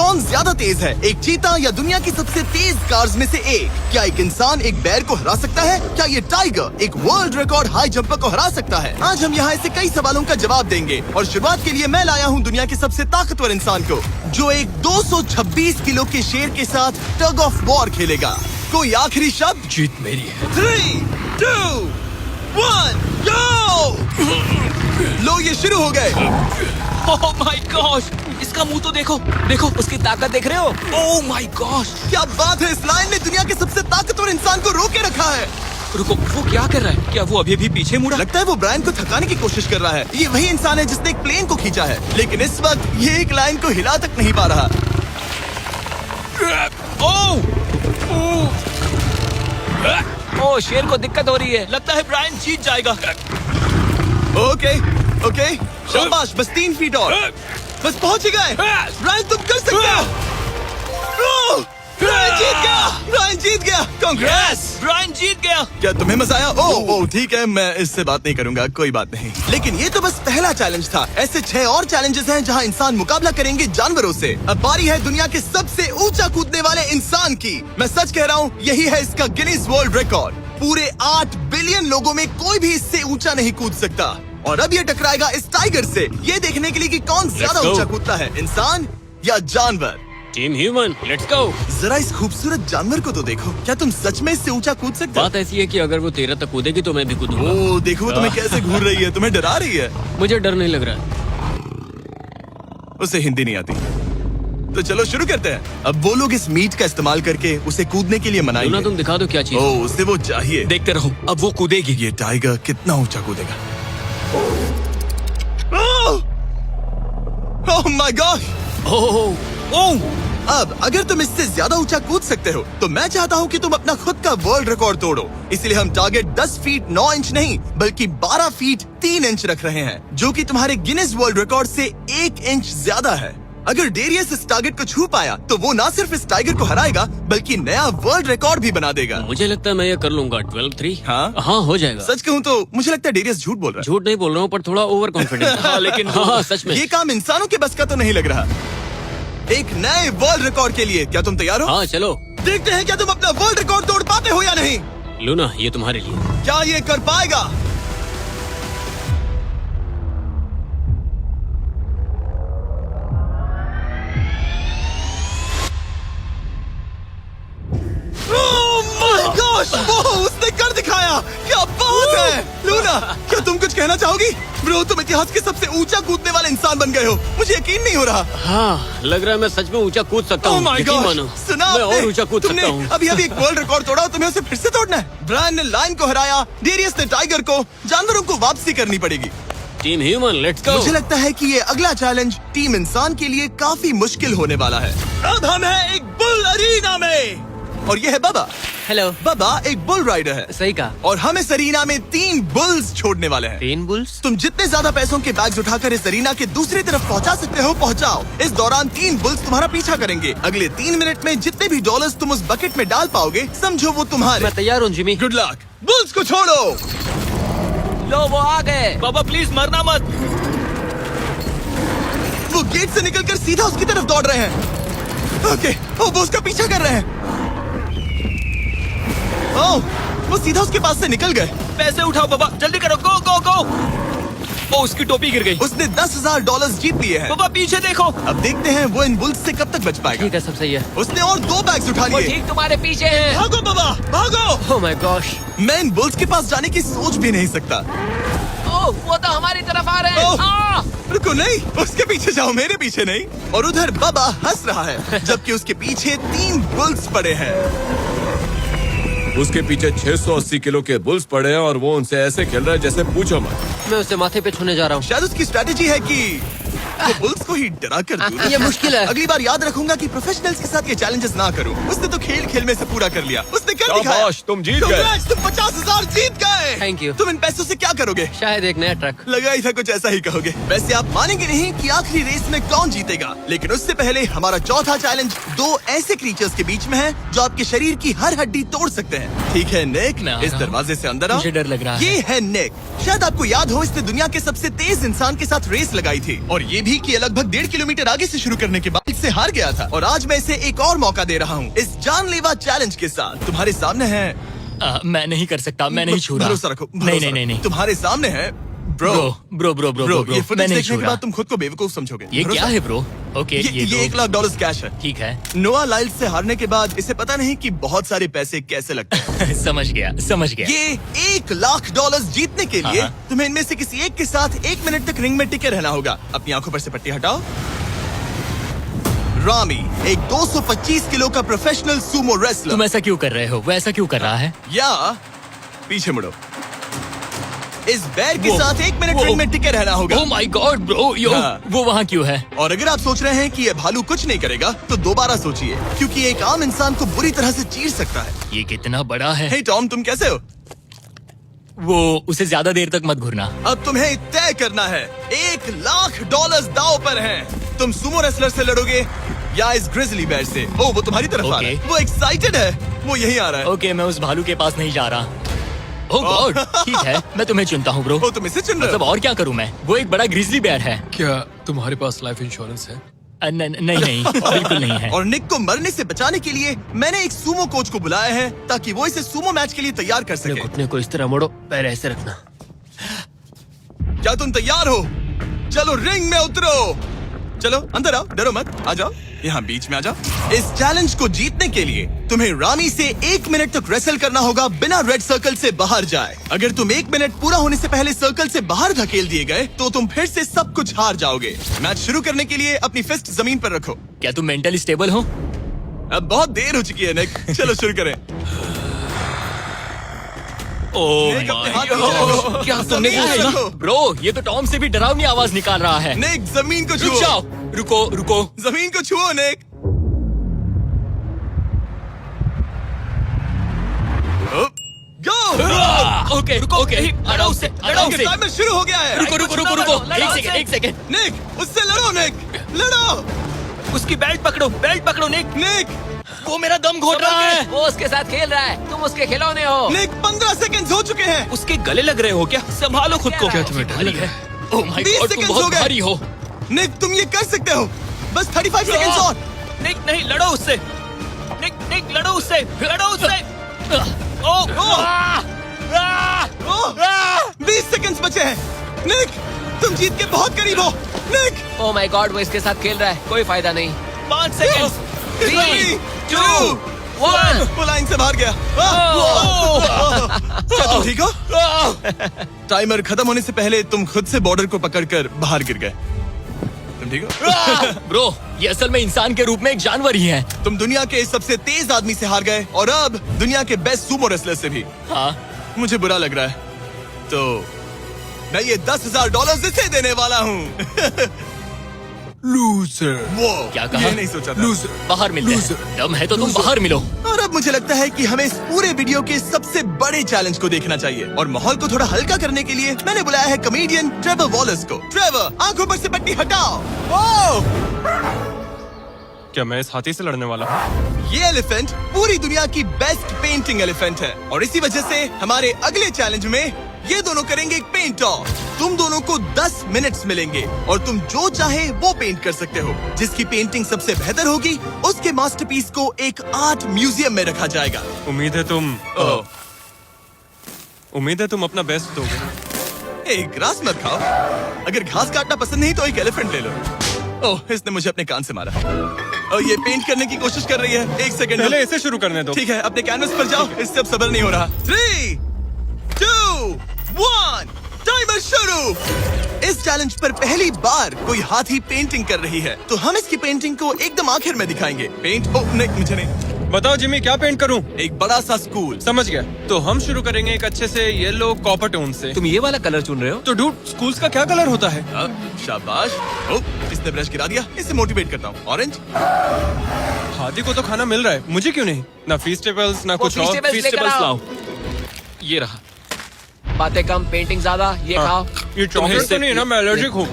कौन ज्यादा तेज है, एक चीता या दुनिया की सबसे तेज कार्स में से एक? क्या एक इंसान एक बैर को हरा सकता है? क्या ये टाइगर एक वर्ल्ड रिकॉर्ड हाई जंपर को हरा सकता है? आज हम यहाँ ऐसे कई सवालों का जवाब देंगे और शुरुआत के लिए मैं लाया हूँ दुनिया के सबसे ताकतवर इंसान को, जो एक 226 किलो के शेर के साथ टग ऑफ वॉर खेलेगा। कोई आखिरी शब्द? जीत मेरी है। 3, 2, 1, go! लो ये शुरू हो गए। ओह माय गॉश, इसका मुंह तो देखो, देखो उसकी ताकत देख रहे हो? ओह माय गॉश, क्या बात है, इस लायन ने दुनिया के सबसे ताकतवर इंसान को रोके रखा है। रुको, वो क्या कर रहा है? क्या वो अभी भी पीछे मुड़ा? लगता है वो ब्रायन को थकाने की कोशिश कर रहा है। ये वही इंसान है जिसने एक प्लेन को खींचा है, लेकिन इस वक्त ये एक लायन को हिला तक नहीं पा रहा। ओह, शेर को दिक्कत हो रही है। लगता है ब्रायन जीत जाएगा। ओके, शाबाश, बस 3 फीट और, बस पहुंच ही गए। ब्रायन तुम कर सकते हो। ब्रायन जीत गया, ब्रायन जीत गया। कांग्रेस, ब्रायन जीत गया। क्या तुम्हें मजा आया? ओह ठीक है, मैं इससे बात नहीं करूंगा, कोई बात नहीं। लेकिन ये तो बस पहला चैलेंज था। ऐसे 6 और चैलेंजेस हैं जहां इंसान मुकाबला करेंगे जानवरों से। अब बारी है दुनिया के सबसे ऊंचा कूदने वाले इंसान की। मैं सच कह रहा हूँ, यही है इसका गिनीज वर्ल्ड रिकॉर्ड। पूरे 8 बिलियन लोगों में कोई भी इससे ऊंचा नहीं कूद सकता। और अब ये टकराएगा इस टाइगर से, ये देखने के लिए कि कौन ज्यादा ऊंचा कूदता है, इंसान या जानवर। Team human, let's go. जरा इस खूबसूरत जानवर को तो देखो, क्या तुम सच में इससे ऊंचा कूद सकते हो? बात ऐसी है कि अगर वो 13 तक कूदेगी तो मैं भी कूदूंगा। ओह देखो वो तुम्हें कैसे घूर रही है, तुम्हें डरा रही है। मुझे डर नहीं लग रहा। उसे हिंदी नहीं आती, तो चलो शुरू करते हैं। अब वो लोग इस मीट का इस्तेमाल करके उसे कूदने के लिए मनाएंगे। तुम दिखा दो क्या चीज। ओह उसे वो चाहिए। देखते रहो, अब वो कूदेगी। ये टाइगर कितना ऊंचा कूदेगा। Oh my God. ओह, अब अगर तुम इससे ज्यादा ऊंचा कूद सकते हो तो मैं चाहता हूँ कि तुम अपना खुद का वर्ल्ड रिकॉर्ड तोड़ो। इसलिए हम टारगेट 10 फीट 9 इंच नहीं बल्कि 12 फीट 3 इंच रख रहे हैं, जो कि तुम्हारे गिनीज वर्ल्ड रिकॉर्ड से 1 इंच ज्यादा है। अगर डेरियस इस टारगेट को छू पाया तो वो न सिर्फ इस टाइगर को हराएगा बल्कि नया वर्ल्ड रिकॉर्ड भी बना देगा। मुझे लगता है मैं ये कर लूंगा। 12-3। हाँ हो जाएगा। सच कहूँ तो मुझे लगता है डेरियस झूठ बोल रहा है। झूठ नहीं बोल रहा हूँ, पर थोड़ा ओवर कॉन्फिडेंट। हाँ, लेकिन हाँ सच में ये काम इंसानों के बस का तो नहीं लग रहा। एक नए वर्ल्ड रिकॉर्ड के लिए क्या तुम तैयार हो? हाँ चलो देखते हैं क्या तुम अपना वर्ल्ड रिकॉर्ड तोड़ पाते हो या नहीं। लूना, ये तुम्हारे लिए। क्या ये कर पाएगा? उसने कर दिखाया, क्या बात है। लूना, क्या तुम कुछ कहना चाहोगी? ब्रो, तुम इतिहास के सबसे ऊंचा कूदने वाले इंसान बन गए हो, मुझे यकीन नहीं हो रहा। हाँ, लग रहा है मैं सच में ऊंचा कूद सकता हूँ। मानो, सुना मैं और ऊंचा कूद सकता हूँ। अभी एक वर्ल्ड रिकॉर्ड तोड़ा, तुम्हें उसे फिर से तोड़ना है। ब्रायन ने लायन को हराया, डेरियस ने टाइगर को, जानवरों को वापसी करनी पड़ेगी। Team human, let's go. मुझे लगता है कि ये अगला चैलेंज टीम इंसान के लिए काफी मुश्किल होने वाला है। अब हम हैं एक बुल अरीना में और ये है बाबा। हेलो। बाबा एक बुल राइडर है। सही कहा। और हम इस अरीना में 3 बुल्स छोड़ने वाले हैं। 3 बुल्स? तुम जितने ज्यादा पैसों के बैग्स उठाकर इस अरीना के दूसरी तरफ पहुंचा सकते हो पहुंचाओ। इस दौरान 3 बुल्स तुम्हारा पीछा करेंगे। अगले 3 मिनट में जितने भी डॉलर्स तुम उस बकेट में डाल पाओगे समझो वो तुम्हारे। मैं तैयार हूँ जिमी। Good luck. बुल्स को छोड़ो। लो वो आ गए। बाबा प्लीज मरना मत। वो गेट से निकलकर सीधा उसकी तरफ दौड़ रहे हैं। ओके, वो उसका पीछा कर रहे हैं। ओह, वो सीधा उसके पास से निकल गए। पैसे उठाओ बाबा, जल्दी करो, गो गो गो। ओ, उसकी टोपी गिर गई। उसने $10,000 जीत लिए हैं। बाबा पीछे देखो। अब देखते हैं वो इन बुल्स से कब तक बच पाएगा। ठीक है, सब सही है। उसने और 2 बैग्स उठा वो लिए। ठीक तुम्हारे पीछे है। भागो बाबा, भागो। ओह माय गॉश, मैं इन बुल्स के पास जाने की सोच भी नहीं सकता। ओह वो तो हमारी तरफ आ रहे हैं। रुको, नहीं, उसके पीछे जाओ, मेरे पीछे नहीं। और उधर बाबा हंस रहा है जबकि उसके पीछे 3 बुल्स पड़े हैं। उसके पीछे 680 किलो के बुल्स पड़े हैं और वो उनसे ऐसे खेल रहा है जैसे पूछो मत। मैं उसे माथे पे छूने जा रहा हूँ। शायद उसकी स्ट्रेटेजी है कि वो बुल्स को ही डरा कर दूं। ये मुश्किल है। अगली बार याद रखूंगा कि प्रोफेशनल्स के साथ ये चैलेंजेस ना करूं। उसने तो खेल खेल में से पूरा कर लिया। उसने कर दिखाया। शाबाश, तुम जीत गए। तुम 50,000 जीत गए। Thank you. तुम इन पैसों से क्या करोगे? शायद एक नया ट्रक। लगा ही था कुछ ऐसा ही कहोगे। वैसे आप मानेंगे नहीं कि आखिरी रेस में कौन जीतेगा, लेकिन उससे पहले हमारा चौथा चैलेंज 2 ऐसे क्रीचर्स के बीच में है जो आपके शरीर की हर हड्डी तोड़ सकते हैं। ठीक है निक, इस दरवाजे से अंदर आओ। मुझे डर लग रहा है। ये है निक। शायद आपको याद हो इसने दुनिया के सबसे तेज इंसान के साथ रेस लगाई थी और ये भी कि लगभग लगभग 1.5 किलोमीटर आगे से शुरू करने के बाद इससे हार गया था और आज मैं इसे एक और मौका दे रहा हूँ इस जानलेवा चैलेंज के साथ। तुम्हारे सामने है मैं नहीं कर सकता, मैं नहीं छू रहा। भरोसा रखो, नहीं। तुम्हारे सामने है ब्रो। ब्रो, ये फुटेज मैं नहीं देखने छू के रहा। बाद तुम खुद को बेवकूफ समझोगे। ये भरोसा? क्या है ब्रो? ओके, ये दो। $1 लाख कैश है। ठीक है। नोआ लाइल्स से हारने के बाद इसे पता नहीं कि बहुत सारे पैसे कैसे लगते हैं। समझ गया। ये $1 लाख जीतने के लिए हाँ। तुम्हें इनमें से किसी एक के साथ 1 मिनट तक रिंग में टिके रहना होगा। अपनी आंखों पर से पट्टी हटाओ। रामी एक 225 किलो का प्रोफेशनल सूमो रेसलर। तुम ऐसा क्यों कर रहे हो? वो ऐसा क्यों कर रहा है? या पीछे मुड़ो। इस बैर के वो- साथ 1 मिनट वो- रिंग में टिके रहना होगा। ओह माय गॉड ब्रो, यो हाँ। वो वहाँ क्यों है? और अगर आप सोच रहे हैं कि ये भालू कुछ नहीं करेगा तो दोबारा सोचिए, क्योंकि एक आम इंसान को बुरी तरह से चीर सकता है। ये कितना बड़ा है। हे टॉम, तुम कैसे हो? वो उसे ज्यादा देर तक मत घूरना। अब तुम्हें तय करना है। $1 लाख दांव पर हैं। तुम सुमो रेसलर से लड़ोगे या इस ग्रिजली बेयर से? ओ, वो तुम्हारी तरफ आ रहा है। Okay. वो एक्साइटेड है। वो यही आ रहा है। ओके, मैं उस भालू के पास नहीं जा रहा। ओह गॉड, ठीक है, मैं तुम्हें चुनता हूँ ब्रो। ओ, तुम इसे चुन रहे मतलब हो? और क्या करूँ मैं? वो एक बड़ा ग्रिजली बेयर है। क्या तुम्हारे पास लाइफ इंश्योरेंस है? नहीं, बिल्कुल नहीं है। और निक को मरने से बचाने के लिए मैंने एक सुमो कोच को बुलाया है ताकि वो इसे सुमो मैच के लिए तैयार कर सके। घुटने को इस तरह मोड़ो, पैर ऐसे रखना। क्या तुम तैयार हो? चलो रिंग में उतरो। चलो अंदर आओ, डरो मत, आ जाओ, यहाँ बीच में आ जाओ। इस चैलेंज को जीतने के लिए तुम्हें रामी से 1 मिनट तक रेसल करना होगा बिना रेड सर्कल से बाहर जाए। अगर तुम 1 मिनट पूरा होने से पहले सर्कल से बाहर धकेल दिए गए तो तुम फिर से सब कुछ हार जाओगे। मैच शुरू करने के लिए अपनी फिस्ट जमीन पर रखो। क्या तुम मेंटली स्टेबल हो? अब बहुत देर हो चुकी है निक, चलो शुरू करें। ओह निक, अपने माय हाथ नीचे रखो। गॉड, क्या तुमने जमीन कुछ पे सुना? रखो। ब्रो, ये तो टॉम से भी डरावनी आवाज निकाल रहा है। निक, जमीन को रुक छुओ। जाओ, रुको। जमीन को छुओ निक। गो। ओके, लड़ो उससे। टाइमर शुरू हो गया है। रुको, एक सेकंड। निक, उससे लड़ो निक, लड़ो। उसकी बेल्ट पकड़ो निक। निक, वो मेरा दम घोट रहा है। वो उसके साथ खेल रहा है, तुम उसके खिलौने हो। निक, 15 सेकंड हो चुके हैं। उसके गले लग रहे हो क्या? संभालो खुद को। क्या तुम्हें डर अलग है। ओह माय 20 गॉड, तुम सेकंड्स हो बहुत गए। भारी हो। निक, तुम ये कर सकते हो। बस 35 सेकंड्स और। निक नहीं, लड़ो उससे। निक लड़ो उससे। ओह, ओह, 20 सेकंड्स बचे हैं। निक, तुम जीत के बहुत करीब हो। निक, ओ माय गॉड, वो इसके साथ खेल रहा है, कोई फायदा नहीं। 5 सेकंड। 3, 2, 1। वो लाइन से बाहर गया। क्या तुम ठीक हो? टाइमर खत्म होने से पहले तुम खुद से बॉर्डर को पकड़कर बाहर गिर गए। तुम ठीक हो? ब्रो, ये असल में इंसान के रूप में एक जानवर ही है। तुम दुनिया के सबसे तेज आदमी से हार गए और अब दुनिया के बेस्ट सुमो रेसलर से भी। हाँ, मुझे बुरा लग रहा है, तो मैं ये $10,000 इसे देने वाला हूँ। लूजर। वो क्या कहा? ये नहीं सोचा था। लूजर। बाहर मिलते Loser. हैं। दम है तो तुम बाहर मिलो। और अब मुझे लगता है कि हमें इस पूरे वीडियो के सबसे बड़े चैलेंज को देखना चाहिए और माहौल को थोड़ा हल्का करने के लिए मैंने बुलाया है कॉमेडियन ट्रेवर वॉलस को। ट्रेवर, आंखों पर से पट्टी हटाओ। ओह! क्या मैं इस हाथी से लड़ने वाला हूँ? ये एलिफेंट पूरी दुनिया की बेस्ट पेंटिंग एलिफेंट है और इसी वजह से हमारे अगले चैलेंज में ये दोनों करेंगे एक पेंट ऑफ। तुम दोनों को 10 मिनट्स मिलेंगे और तुम जो चाहे वो पेंट कर सकते हो। जिसकी पेंटिंग सबसे बेहतर होगी उसके मास्टरपीस को एक आर्ट म्यूजियम में रखा जाएगा। उम्मीद है तुम अपना बेस्ट दोगे। एक ग्रास मत खाओ। अगर घास काटना पसंद नहीं तो एक एलिफेंट ले लो। ओह, इसने मुझे अपने कान से मारा। और ये पेंट करने की कोशिश कर रही है। 1 सेकंड। पहले इसे शुरू करने दो। ठीक है, अपने कैनवस पर जाओ। इससे अब सब्र नहीं हो रहा। 3, 2, 1, टाइमर शुरू। इस चैलेंज पर पहली बार कोई हाथी पेंटिंग कर रही है, तो हम इसकी पेंटिंग को एकदम आखिर में दिखाएंगे। पेंट, ओह नहीं, मुझे नहीं। बताओ जिमी, क्या पेंट करूँ? एक बड़ा सा स्कूल। समझ गया। तो हम शुरू करेंगे एक अच्छे से येलो कॉपर टोन से। तुम ये वाला कलर चुन रहे हो? तो डूड, स्कूल्स का क्या कलर होता है? शाबाश। ओह, इसने ब्रश गिरा दिया। इसे मोटिवेट करता हूँ। ऑरेंज। हाथी को तो खाना मिल रहा है, मुझे क्यों नहीं? ना फीस्टेबल्स ना कुछ और। Feastables लेकर आओ। ये रहा। बातें कम, पेंटिंग ज्यादा। ये खाओ। ये चॉकलेट तो नहीं ना? मैं एलर्जिक हूँ।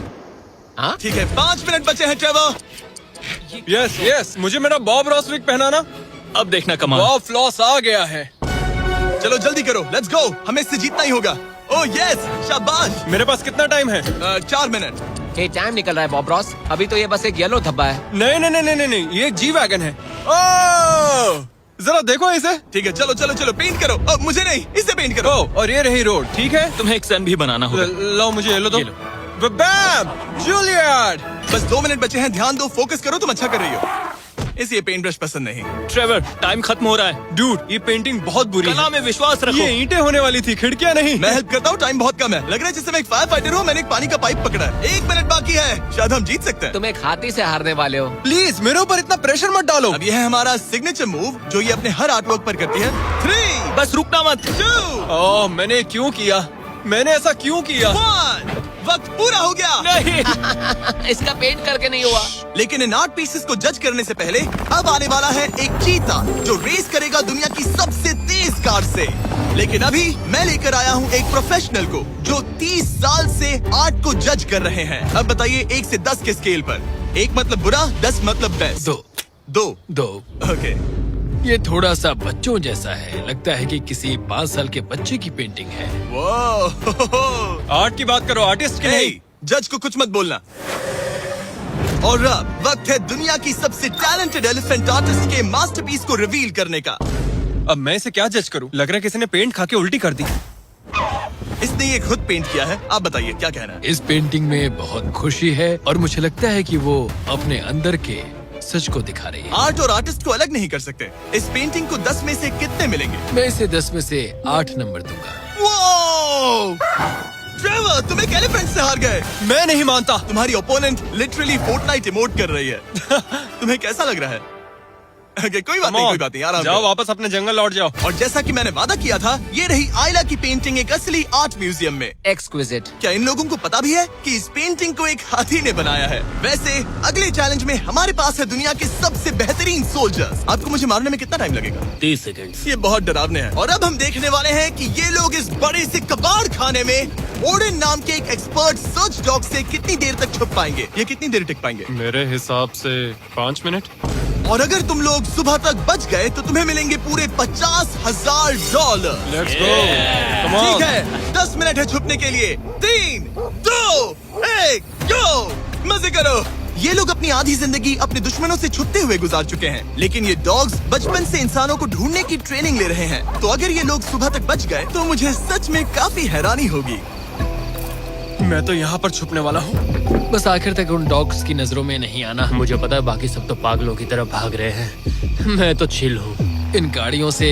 ठीक है, 5 मिनट बचे हैं ट्रेवर। यस, मुझे मेरा बॉब रॉस विग पहनाना। अब देखना कमाल। बॉब फ्लॉस आ गया है। चलो जल्दी करो, लेट्स गो। हमें इससे जीतना ही होगा। ओह यस, शाबाश। मेरे पास कितना टाइम है? 4 मिनट। हे टाइम निकल रहा है बॉब रॉस। अभी तो ये बस एक येलो धब्बा है। नहीं, ये एक जी वैगन है। ओह, जरा देखो इसे। ठीक है, चलो चलो चलो, पेंट करो। मुझे नहीं, इसे पेंट करो। ओह, और ये रही रोड, ठीक है। तुम्हें एक सन भी बनाना होगा। लाओ मुझे येलो दो। ये लो। बैम, जूलियट। बस 2 मिनट बचे हैं, ध्यान दो, फोकस करो, तुम अच्छा कर रही हो। इसे ये पेंट ब्रश पसंद नहीं। ट्रेवर, टाइम खत्म हो रहा है। डूड, ये पेंटिंग बहुत बुरी कला है। में विश्वास रखो। ये ईंटें होने वाली थी, खिड़कियां नहीं। मैं हेल्प करता हूँ, टाइम बहुत कम है। लग रहा है जैसे मैं एक फायर फाइटर हूँ, मैंने एक पानी का पाइप पकड़ा है। 1 मिनट बाकी है, शायद हम जीत सकते हैं। तुम एक हाथी से हारने वाले हो। प्लीज मेरे ऊपर इतना प्रेशर मत डालो। अब ये है हमारा सिग्नेचर मूव, जो ये अपने हर आर्टवर्क पर करती है। 3, बस रुकना मत। 2, ओह, मैंने क्यों किया? मैंने ऐसा क्यों किया? 1, वक्त पूरा हो गया। नहीं। इसका पेंट करके नहीं हुआ। लेकिन इन आर्ट पीसेस को जज करने से पहले अब आने वाला है एक चीता, जो रेस करेगा दुनिया की सबसे तेज कार से। लेकिन अभी मैं लेकर आया हूँ एक प्रोफेशनल को, जो 30 साल से आर्ट को जज कर रहे हैं। अब बताइए 1 से 10 के स्केल पर। 1 मतलब बुरा, 10 मतलब बेस्ट। 2 2 ओके। ये थोड़ा सा बच्चों जैसा है, लगता है कि किसी 5 साल के बच्चे की पेंटिंग है। वो आर्ट की बात करो, आर्टिस्ट की नहीं। जज को कुछ मत बोलना। और अब वक्त है दुनिया की सबसे टैलेंटेड एलिफेंट आर्टिस्ट के मास्टरपीस को रिवील करने का। अब मैं इसे क्या जज करूं? लग रहा है किसी ने पेंट खा के उल्टी कर दी। इसने ये खुद पेंट किया है। आप बताइए क्या कहना है? इस पेंटिंग में बहुत खुशी है और मुझे लगता है कि वो अपने अंदर के सच को दिखा रही है। आर्ट और आर्टिस्ट को अलग नहीं कर सकते। इस पेंटिंग को 10 में से कितने मिलेंगे? मैं इसे 10 में से 8 नंबर दूंगा। वो ट्रेवर, तुम एक एलिफेंट से हार गए। मैं नहीं मानता। तुम्हारी ओपोनेंट लिटरली फोर्टनाइट इमोट कर रही है। तुम्हें कैसा लग रहा है? Okay, कोई बात नहीं, कोई बात नहीं, आराम जाओ, करो। वापस अपने जंगल लौट जाओ। और जैसा कि मैंने वादा किया था, ये रही आयला की पेंटिंग एक असली आर्ट म्यूजियम में। एक्सक्विजिट। क्या इन लोगों को पता भी है कि इस पेंटिंग को एक हाथी ने बनाया है? वैसे अगले चैलेंज में हमारे पास है दुनिया के सबसे बेहतरीन सोल्जर्स। आपको मुझे मारने में कितना टाइम लगेगा? 30 सेकंड। ये बहुत डरावने हैं। और अब हम देखने वाले हैं कि ये लोग इस बड़े से कबाड़ खाने में ओडेन नाम के एक एक्सपर्ट सर्च डॉग से कितनी देर तक छुप पाएंगे। ये कितनी देर टिक पाएंगे? मेरे हिसाब से 5 मिनट। और अगर तुम लोग सुबह तक बच गए तो तुम्हें मिलेंगे पूरे $50,000। Let's go, come on. ठीक है, 10 मिनट है छुपने के लिए। 3, 2, 1, गो। मजे करो। ये लोग अपनी आधी जिंदगी अपने दुश्मनों से छुपते हुए गुजार चुके हैं, लेकिन ये डॉग्स बचपन से इंसानों को ढूंढने की ट्रेनिंग ले रहे हैं। तो अगर ये लोग सुबह तक बच गए तो मुझे सच में काफी हैरानी होगी। मैं तो यहाँ पर छुपने वाला हूँ। बस आखिर तक उन डॉग्स की नजरों में नहीं आना। मुझे पता है बाकी सब तो पागलों की तरफ भाग रहे हैं, मैं तो चिल हूँ। इन गाड़ियों से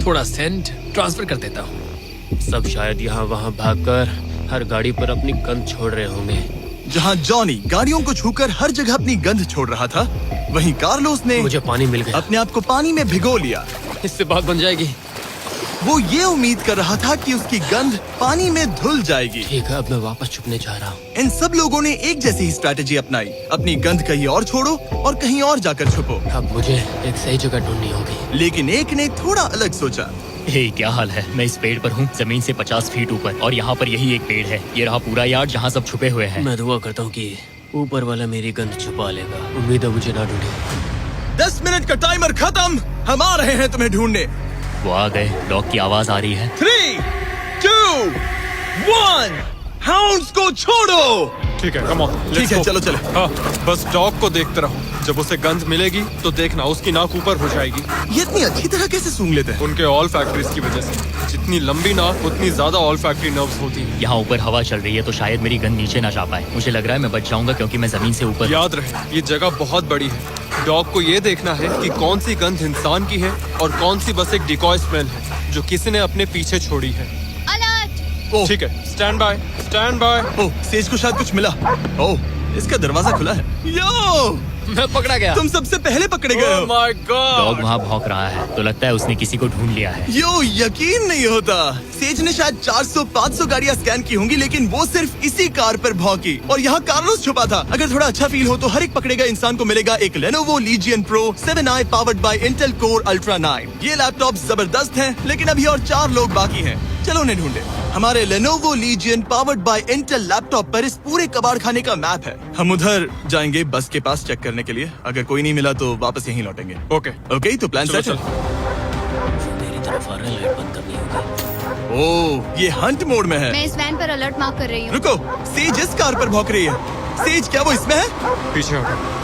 थोड़ा सेंट ट्रांसफर कर देता हूँ। सब शायद यहाँ वहाँ भागकर हर गाड़ी पर अपनी गंध छोड़ रहे होंगे। जहाँ जॉनी गाड़ियों को छूकर हर जगह अपनी गंध छोड़ रहा था, वहीं कार्लोस ने मुझे पानी मिल गया। अपने आप को पानी में भिगो लिया। इससे बात बन जाएगी। वो ये उम्मीद कर रहा था कि उसकी गंध पानी में धुल जाएगी। ठीक है, अब मैं वापस छुपने जा रहा हूँ। इन सब लोगों ने एक जैसी ही स्ट्रैटेजी अपनाई। अपनी गंध कहीं और छोड़ो और कहीं और जाकर छुपो। अब मुझे एक सही जगह ढूंढनी होगी। लेकिन एक ने थोड़ा अलग सोचा। हे, क्या हाल है? मैं इस पेड़ पर हूँ, जमीन से 50 फीट ऊपर, और यहाँ पर यही एक पेड़ है। ये रहा पूरा यार्ड जहाँ सब छुपे हुए हैं। मैं दुआ करता हूँ कि ऊपर वाला मेरी गंध छुपा लेगा। उम्मीद है मुझे ना ढूंढे। 10 मिनट का टाइमर खत्म। हम आ रहे हैं तुम्हें ढूंढने। वो आ गए। डॉग की आवाज आ रही है। 3, 2, 1, हाउंड्स को छोड़ो। ठीक है, कम ऑन। ठीक है, चलो चलो। हाँ, बस डॉग को देखते रहो। जब उसे गंध मिलेगी तो देखना उसकी नाक ऊपर हो जाएगी। ये इतनी अच्छी तरह कैसे सूंघ लेते हैं? उनके ऑल फैक्ट्रीज की वजह से। जितनी लंबी नाक उतनी ज्यादा ऑल फैक्ट्री नर्व्स होती है। यहाँ ऊपर हवा चल रही है तो शायद मेरी गंध नीचे ना जा पाए। मुझे लग रहा है मैं बच जाऊंगा क्योंकि मैं जमीन से ऊपर। याद रहे, ये जगह बहुत बड़ी है। डॉग को ये देखना है कि कौन सी गंध इंसान की है और कौन सी बस एक डिकॉय स्मेल है जो किसी ने अपने पीछे छोड़ी है। ओह, ठीक है, stand by, stand by. Oh, says को शायद कुछ मिला। ओह, इसका दरवाजा खुला है। यो, मैं पकड़ा गया। तुम सबसे पहले पकड़े गए हो। My God. डॉग वहाँ भौंक रहा है तो लगता है उसने किसी को ढूंढ लिया है। यो, यकीन नहीं होता। सेज ने शायद 400-500 गाड़ियां स्कैन की होंगी, लेकिन वो सिर्फ इसी कार पर भौंकी। और यहाँ कार्लोस छुपा था। अगर थोड़ा अच्छा फील हो तो हर एक पकड़े गए इंसान को मिलेगा एक Lenovo Legion Pro 7i powered by Intel Core Ultra 9। ये लैपटॉप जबरदस्त है, लेकिन अभी और 4 लोग बाकी हैं। चलो उन्हें ढूंढे। हमारे Lenovo Legion powered by Intel laptop पर इस पूरे कबाड़ खाने का मैप है। हम उधर जाएंगे बस के पास चेक करने के लिए। अगर कोई नहीं मिला तो वापस यहीं लौटेंगे। ओके, ओके, तो प्लान चलो सेट है। वो मेरी तरफ आ रहा है, लाइट बंद करनी होगी। ओह, ये हंट मोड में है। मैं इस वैन पर अलर्ट मार्क कर रही हूँ। रुको, सेज इस कार पर भौंक रही है। सेज क्या वो इसमें है? पीछे हटो।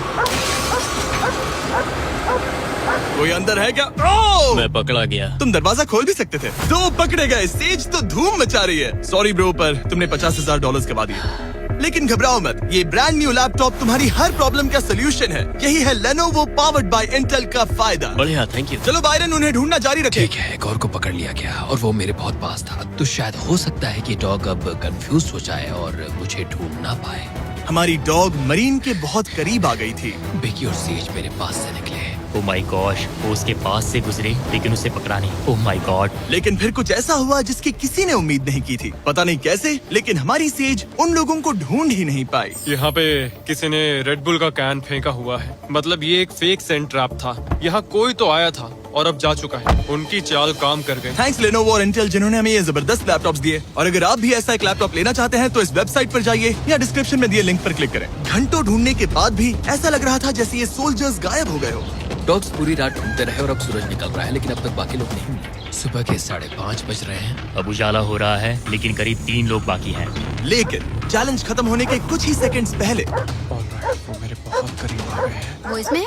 कोई अंदर है क्या? ओह! मैं पकड़ा गया। तुम दरवाजा खोल भी सकते थे। दो पकड़े गए। सेज तो धूम मचा रही है। सॉरी ब्रो, पर तुमने $50,000 गवा दिए। लेकिन घबराओ मत, ये ब्रांड न्यू लैपटॉप तुम्हारी हर प्रॉब्लम का सोल्यूशन है। यही है Lenovo पावर्ड बाय इंटेल का फायदा। बढ़िया, थैंक यू। चलो बायरन, उन्हें ढूंढना जारी रखें। ठीक है, एक और को पकड़ लिया गया और वो मेरे बहुत पास था। तो शायद हो सकता है कि डॉग अब कंफ्यूज हो जाए और मुझे ढूंढ ना पाए। हमारी डॉग मरीन के बहुत करीब आ गई थी। बेकी और सेज मेरे पास से निकले। ओह माय गॉश, वो उसके पास से गुजरे लेकिन उसे पकड़ा नहीं। Oh my God. लेकिन फिर कुछ ऐसा हुआ जिसकी किसी ने उम्मीद नहीं की थी। पता नहीं कैसे, लेकिन हमारी सेज उन लोगों को ढूंढ ही नहीं पाई। यहाँ पे किसी ने रेड बुल का कैन फेंका हुआ है। मतलब ये एक फेक सेंट ट्रैप था। यहाँ कोई तो आया था और अब जा चुका है। उनकी चाल काम कर गई। थैंक्स Lenovo और इंटेल जिन्होंने हमें ये जबरदस्त लैपटॉप्स दिए। और अगर आप भी ऐसा एक लैपटॉप लेना चाहते हैं तो इस वेबसाइट पर जाइए या डिस्क्रिप्शन में दिए लिंक पर क्लिक करें। घंटों ढूंढने के बाद भी ऐसा लग रहा था जैसे ये सोल्जर्स गायब हो गए हो। डॉग्स पूरी रात ढूंढते रहे और अब सूरज निकल रहा है, लेकिन अब तक बाकी लोग नहीं मिले। सुबह के 5:30 बज रहे हैं। अब उजाला हो रहा है लेकिन करीब 3 लोग बाकी हैं। लेकिन चैलेंज खत्म होने के कुछ ही सेकंड्स पहले ऑलराइट, वो मेरे बहुत करीब आ गए हैं। वो इसमें है?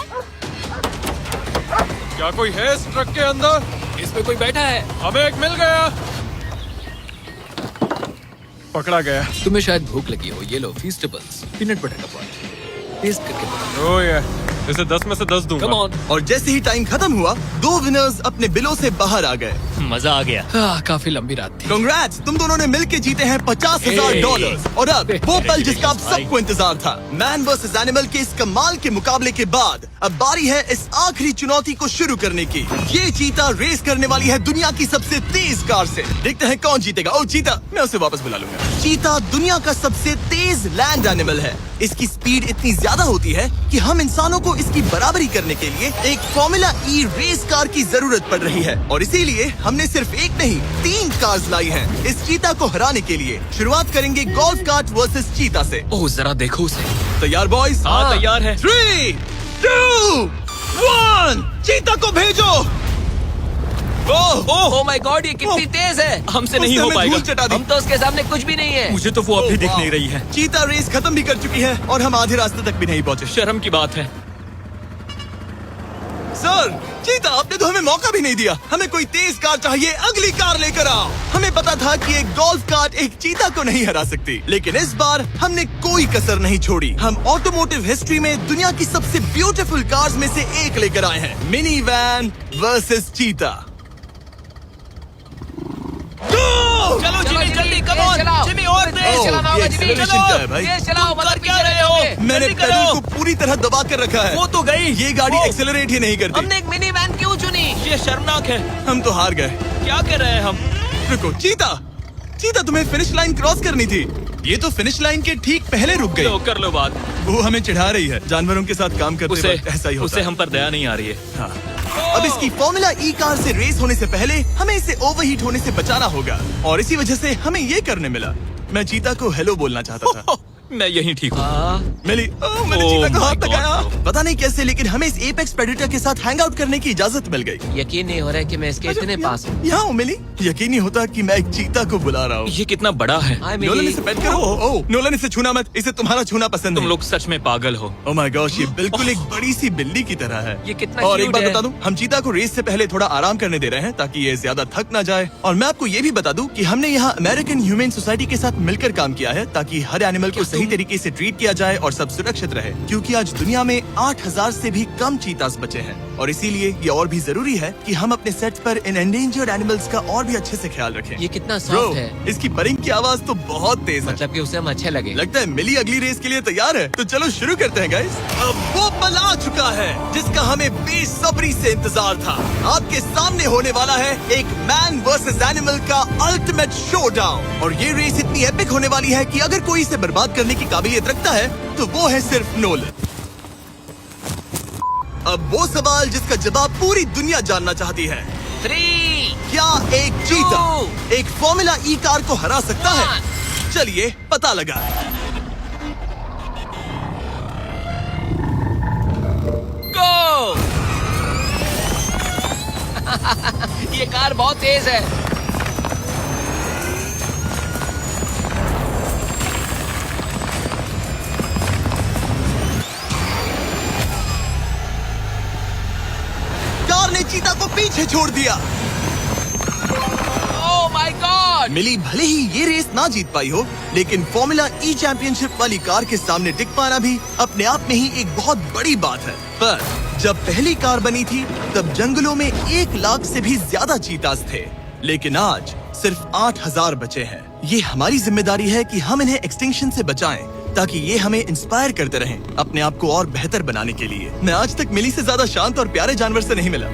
क्या कोई है इस ट्रक के अंदर? इसमें कोई बैठा है। हमें एक मिल गया। पकड़ा गया। तुम्हें शायद भूख लगी हो। ये लो फीस्टेबल्स, पीनट बटर का पॉइंट टेस्ट करके बताओ। ओह ये, इसे 10 में से 10 दूंगा। Come on. और जैसे ही टाइम खत्म हुआ, 2 विनर्स अपने बिलों से बाहर आ गए। मजा आ गया। काफी लंबी रात थी। कांग्रेट्स, तुम दोनों ने मिलके जीते हैं $50,000। और अब वो पल जिसका आप सबको इंतजार था। मैन वर्सेस एनिमल के इस कमाल के मुकाबले के बाद अब बारी है इस आखिरी चुनौती को शुरू करने की। ये चीता रेस करने वाली है दुनिया की सबसे तेज कार से। देखते हैं कौन जीतेगा। ओ चीता, मैं उसे वापस बुला लूंगा। चीता दुनिया का सबसे तेज लैंड एनिमल है। इसकी स्पीड इतनी ज्यादा होती है कि हम इंसानों को इसकी बराबरी करने के लिए एक फॉर्मूला ई रेस कार की जरूरत पड़ रही है। और इसीलिए हमने सिर्फ एक नहीं 3 कार्स लाई हैं इस चीता को हराने के लिए। शुरुआत करेंगे गोल्फ कार्ट वर्सेस चीता से। ओह जरा देखो उसे। तैयार बॉयज? हाँ तैयार है। 3, 2, 1, चीता को भेजो। ओह माय गॉड, ये कितनी तेज है। हमसे नहीं हो पाएगा। धूल चटा दी। हम तो उसके सामने कुछ भी नहीं है। मुझे तो वो अब भी दिख नहीं रही है। चीता रेस खत्म भी कर चुकी है और हम आधे रास्ते तक भी नहीं पहुंचे। शर्म की बात है। सर, चीता, आपने तो हमें मौका भी नहीं दिया। हमें कोई तेज कार चाहिए, अगली कार लेकर आओ। हमें पता था कि एक गोल्फ कार्ट एक चीता को नहीं हरा सकती, लेकिन इस बार हमने कोई कसर नहीं छोड़ी। हम ऑटोमोटिव हिस्ट्री में दुनिया की सबसे ब्यूटीफुल कार्स में से एक लेकर आए हैं। मिनी वैन वर्सेस चीता। चलो जिमी, जल्दी कम ऑन जिमी, और तेज चलाना होगा जिमी। acceleration क्या है भाई? तेज चलाओ, मतलब क्या रहे हो? मैंने पेडल को पूरी तरह दबा कर रखा है। वो तो गई। ये गाड़ी एक्सेलरेट ही नहीं करती। हमने एक मिनी वैन क्यों चुनी? ये शर्मनाक है। हम तो हार गए। क्या कर रहे हैं हम? रुको चीता, चीता तुम्हें फिनिश लाइन क्रॉस करनी थी। ये तो फिनिश लाइन के ठीक पहले रुक गई। लो कर लो बात। वो हमें चिढ़ा रही है। जानवरों के साथ काम करते उसे वक्त ऐसा ही होता उसे है। हम पर दया नहीं आ रही है। हाँ। अब इसकी फॉर्मूला ई कार से रेस होने से पहले हमें इसे ओवरहीट होने से बचाना होगा। और इसी वजह से हमें ये करने मिला। मैं चीता को हेलो बोलना चाहता था। मैं यहीं ठीक हूँ। मिली। मैंने Oh चीता को my हाथ God, लगाया। no. पता नहीं कैसे, लेकिन हमें इस एपेक्स प्रेडेटर के साथ हैंग आउट करने की इजाजत मिल गई। यकीन नहीं हो रहा है कि मैं इसके इतने पास हूँ। यहाँ हूँ मिली। यकीन नहीं होता कि मैं एक चीता को बुला रहा हूँ। ये कितना बड़ा है। हाय नोलन, मिली। इसे पेट करो। ओह, नोलन, इसे छूना मत। इसे तुम्हारा छूना पसंद तुम है। लोग सच में पागल हो। ओह माय गॉश, ये बिल्कुल एक बड़ी सी बिल्ली की तरह है। ये कितना और एक cute बात है। बता दूं, हम चीता को रेस से पहले थोड़ा आराम करने दे रहे हैं ताकि ये ज्यादा थक ना जाए। और मैं आपको ये भी बता दूं कि हमने यहाँ अमेरिकन ह्यूमन सोसाइटी के साथ मिलकर काम किया है ताकि हर एनिमल को सही तरीके से ट्रीट किया जाए और सब सुरक्षित रहे। क्योंकि आज दुनिया में 8,000 से भी कम चीतास बचे हैं और इसीलिए ये और भी जरूरी है कि हम अपने सेट पर इन एंडेंजर्ड एनिमल्स का और भी अच्छे से ख्याल रखें। ये कितना ब्रो, सॉफ्ट है। इसकी परिंग की आवाज तो बहुत तेज है। मतलब कि उसे हम अच्छे लगे। लगता है मिली अगली रेस के लिए तैयार है। तो चलो शुरू करते हैं गाइस। अब वो पल आ चुका है जिसका हमें बेसब्री से इंतजार था। आपके सामने होने वाला है एक मैन वर्सेस एनिमल का अल्टीमेट शोडाउन। और ये रेस इतनी एपिक होने वाली है कि अगर कोई इसे बर्बाद करने की काबिलियत रखता है तो वो है सिर्फ नोलन। अब वो सवाल जिसका जवाब पूरी दुनिया जानना चाहती है। 3, क्या एक चीता एक फॉर्मूला ई कार को हरा सकता है? चलिए पता लगा। गो। ये कार बहुत तेज है। कार ने चीता को पीछे छोड़ दिया। Oh my God. मिली भले ही ये रेस ना जीत पाई हो, लेकिन फॉर्मूला ई चैंपियनशिप वाली कार के सामने टिक पाना भी अपने आप में ही एक बहुत बड़ी बात है। पर जब पहली कार बनी थी तब जंगलों में 1 लाख से भी ज्यादा चीतास थे, लेकिन आज सिर्फ 8000 बचे हैं। ये हमारी जिम्मेदारी है कि हम इन्हें एक्सटिंक्शन से बचाएं, ताकि ये हमें इंस्पायर करते रहें अपने आप को और बेहतर बनाने के लिए। मैं आज तक मिली से ज्यादा शांत और प्यारे जानवर से नहीं मिला।